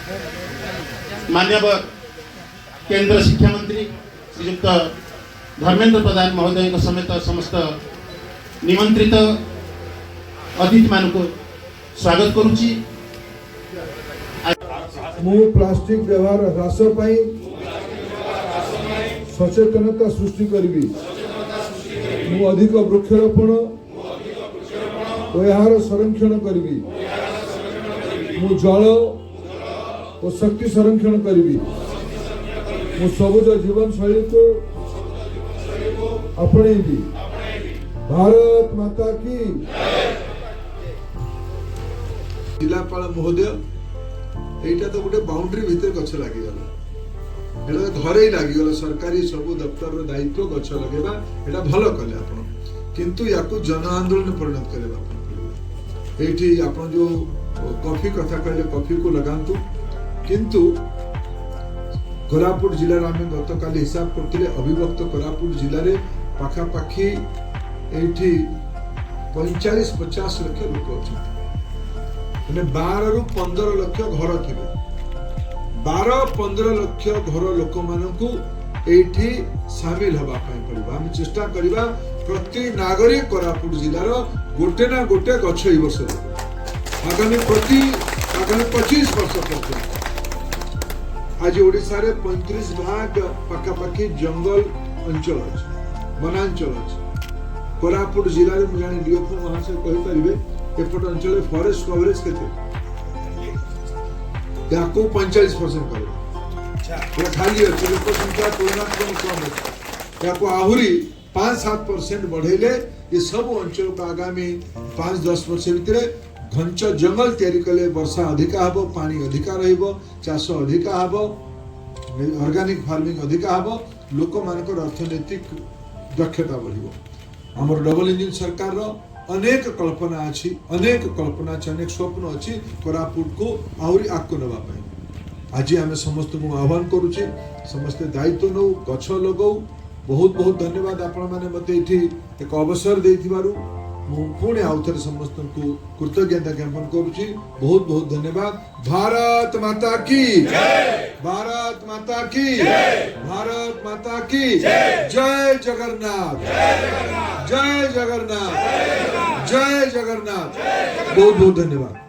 मान्यवर केंद्र शिक्षा मंत्री श्रीयुक्त धर्मेंद्र प्रधान महोदय समेत समस्त निमंत्रित अतिथि मान को स्वागत करुच्ची। मु प्लास्टिक व्यवहार ह्रास पाई सचेतनता सृष्टि करी मु अधिक वृक्षरोपण और संरक्षण करी मु जल और शक्ति संरक्षण करी मु सबुज जीवन शैली को अपनेबी। भारत माता की। जिलापाल महोदय एटा तो गोटे बाउंड्री भितर गछ लागिगला एटा घरे लागिगला सरकारी सब दफ्तर दायित्व गछ लगेबा एटा भलो कले आपण किंतु याकू जन आंदोलन परिणत करेबा आपण एठी आपण जो कॉफी कथा कहले कॉफी को लगांतु किंतु कोरापुट जिले में आम गतकाली हिसाब करते अविभक्त कोरापुट जिले में पाखापाखि एठी 45-50 लक्ष लोक अच्छा 12 ରୁ 15 लक्ष घर थे 12-15 लक्ष घर लोक मानू एठी सामिल हवा पड़ो। आम चेष्टा करवा प्रति नागरिक कोरापुट जिलार गोटे ना गोटे गछ ए वर्ष आगामी 25 वर्ष पर्यंत आज ओडिशा रे 35 भाग पाखापाखि जंगल अंचल अच्छे वनांचल अच्छे। कोरापुट जिले में जाने डीएफओ महाशय कही पारे एपट अंचल फॉरेस्ट कवरेज केते 45% करे खाली अच्छे लोक संख्या तुलनात्मक कम अच्छे आहरी 5-7% बढ़ेले ये सब अंचल को आगामी 5-10 वर्ष भितर घंच जंगल तैयारी कले वर्षा अधिका हबो पानी अधिका रहिबो चाष अधिका हबो ऑर्गेनिक फार्मिंग अधिका हबो लोक मानकर अर्थनैतिक दक्षता बढ़िबो। हमर डबल इंजिन सरकार रो अनेक कल्पना अछि अनेक स्वप्न अछि कोरापुट को आहुरी आगको नबा पाई। आज आम समस्त को आह्वान करूचे समस्त दायित्व नौ गछ लगाऊ। बहुत बहुत धन्यवाद आपण माने मते एठी एक अवसर देथिबारु मु पुणे आउथरे समस्त को कृतज्ञता ज्ञापन करूची। बहुत बहुत धन्यवाद। भारत माता की जय। भारत माता की जय। भारत माता की जय। जगन्नाथ जय जगन्नाथ जय जगन्नाथ। बहुत बहुत धन्यवाद।